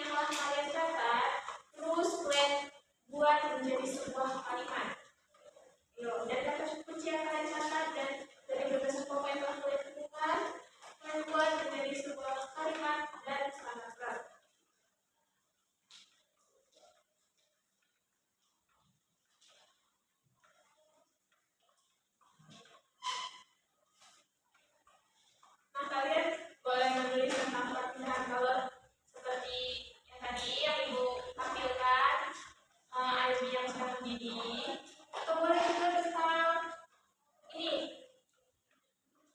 yang telah kalian catat, terus kalian buat menjadi sebuah kalimat. Yuk, dari kata kunci yang kalian catat dan dari berdasarkan poin yang telah kalian temukan, kalian buat menjadi sebuah kalimat dan selamat gerak. Nah, kalian boleh menulis tentang perpindahan color seperti yang tadi yang Ibu tampilkan, air yang sedang mendidih, atau boleh juga tentang ini,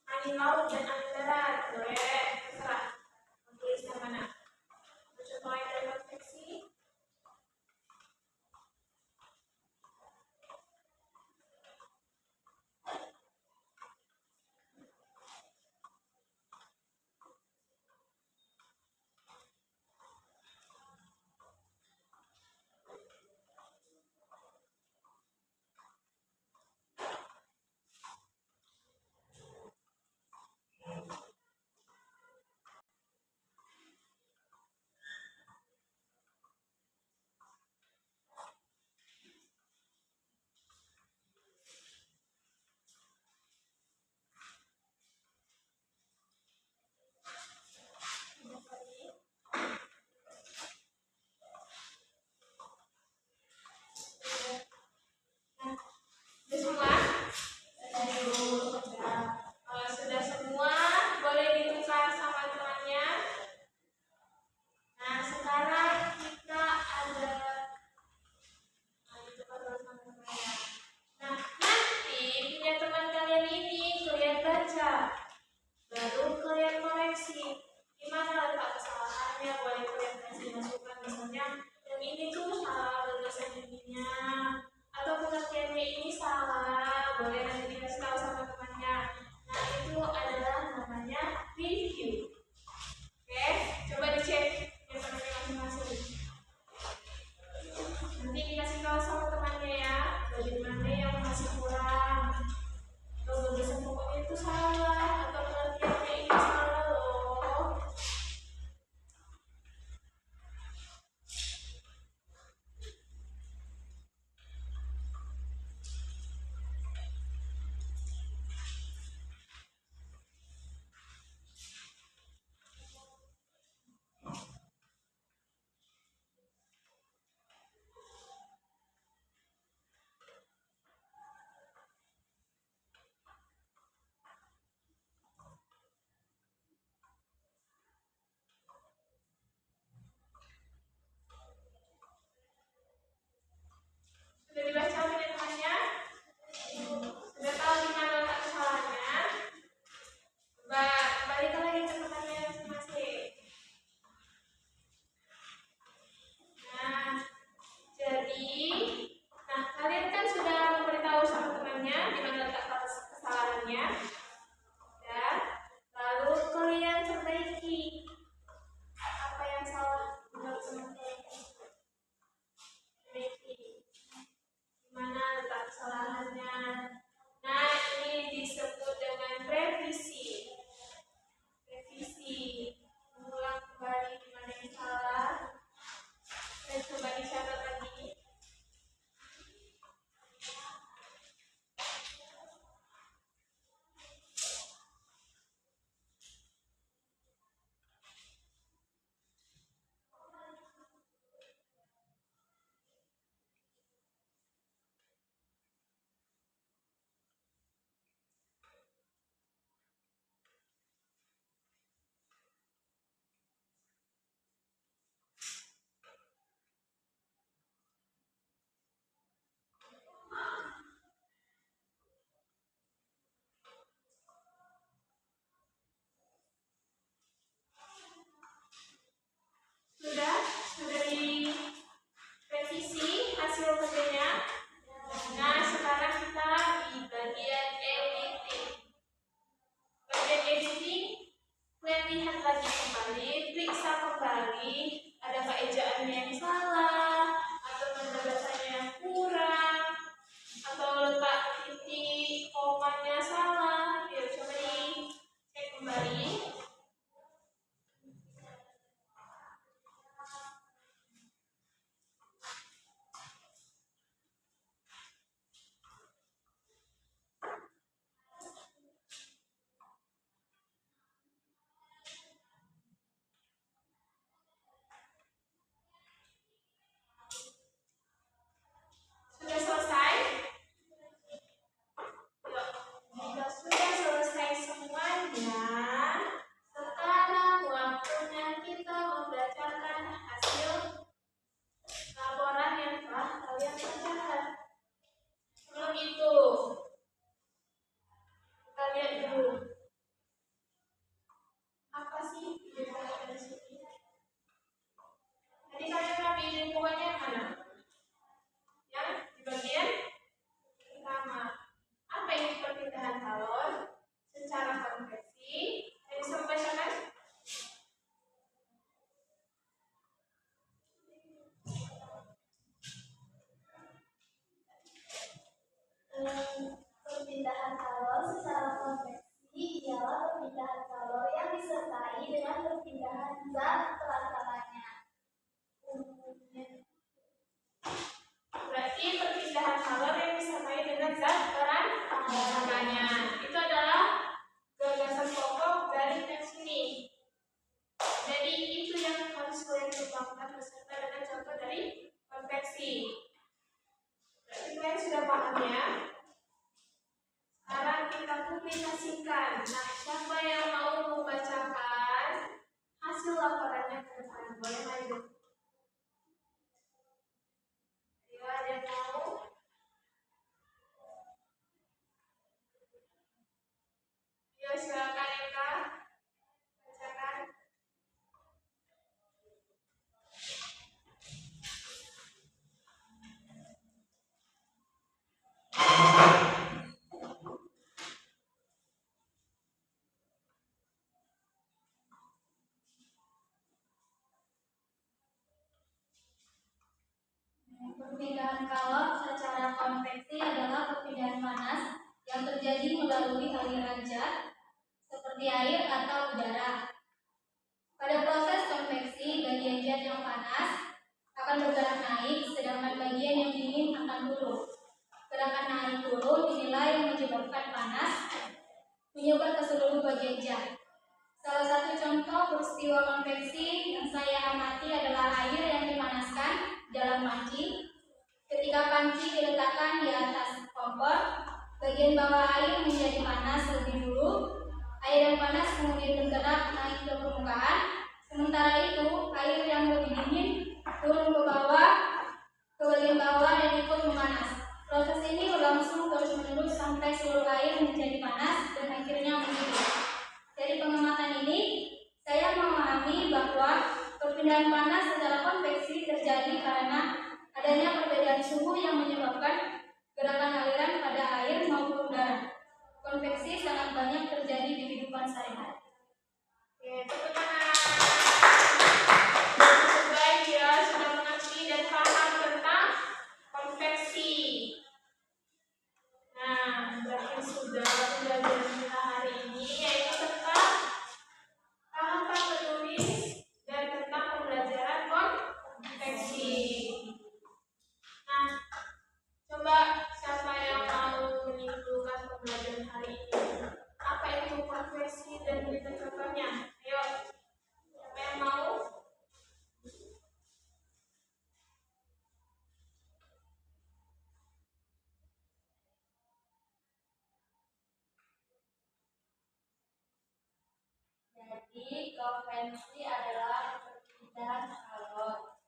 angin laut dan angin darat. Boleh, terserah menulis yang mana. Contoh yang dari konveksi. zat pelaksananya. Berarti perpindahan kalor yang disertai dengan zat perantaranya. Itu adalah gagasan pokok dari teks ini. Jadi itu yang harus kalian kembangkan beserta dengan contoh dari konveksi. Berarti kalian sudah paham ya? Sekarang kita publikasikan. Nah, siapa yang mau membacakan hasil laporannya ke depan? Boleh maju. Ayo, ada yang mau? Ayo, silakan Eka. Bacakan. Perpindahan kalor secara konveksi adalah perpindahan panas yang terjadi melalui aliran zat seperti air atau udara. Pada proses konveksi, bagian zat yang panas akan bergerak naik, sedangkan bagian yang dingin akan turun. Gerakan naik turun inilah yang menyebabkan panas menyebar ke seluruh bagian zat. Salah satu contoh peristiwa konveksi yang saya amati adalah air yang dipanaskan dalam panci. Ketika panci diletakkan di atas kompor, bagian bawah air menjadi panas lebih dulu. Air yang panas kemudian bergerak naik ke permukaan. Sementara itu, air yang lebih dingin turun ke bawah, ke bagian bawah dan ikut memanas. Proses ini berlangsung terus-menerus sampai seluruh air menjadi panas dan akhirnya mendidih. Dari pengamatan ini, saya memahami bahwa perpindahan panas secara konveksi terjadi karena adanya perbedaan suhu yang menyebabkan gerakan aliran pada air maupun udara. Konveksi sangat banyak terjadi di kehidupan sehari-hari. Oke, tepuk tangan. Cukup baik ya, sudah mengerti dan paham tentang konveksi. Nah, berakhir sudah pembelajaran kita hari ini, yaitu tentang tahapan menulis dan tentang pembelajaran konveksi. Nah, coba siapa yang mau menyimpulkan pembelajaran hari ini? Apa itu konveksi dan berikan contohnya? Ayo, siapa yang mau? Jadi, konveksi adalah perpindahan kalor,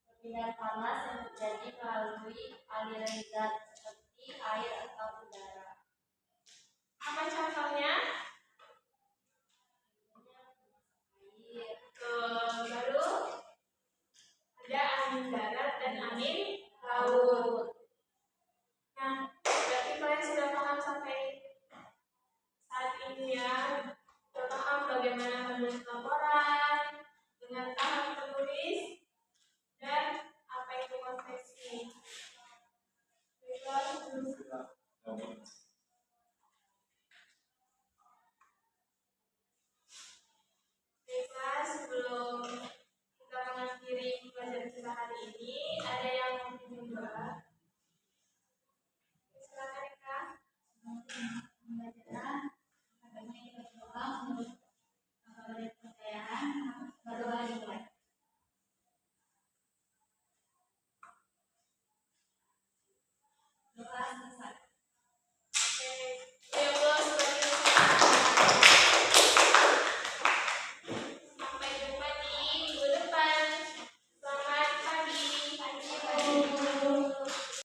perpindahan panas yang terjadi melalui aliran zat seperti air atau udara. Apa contohnya?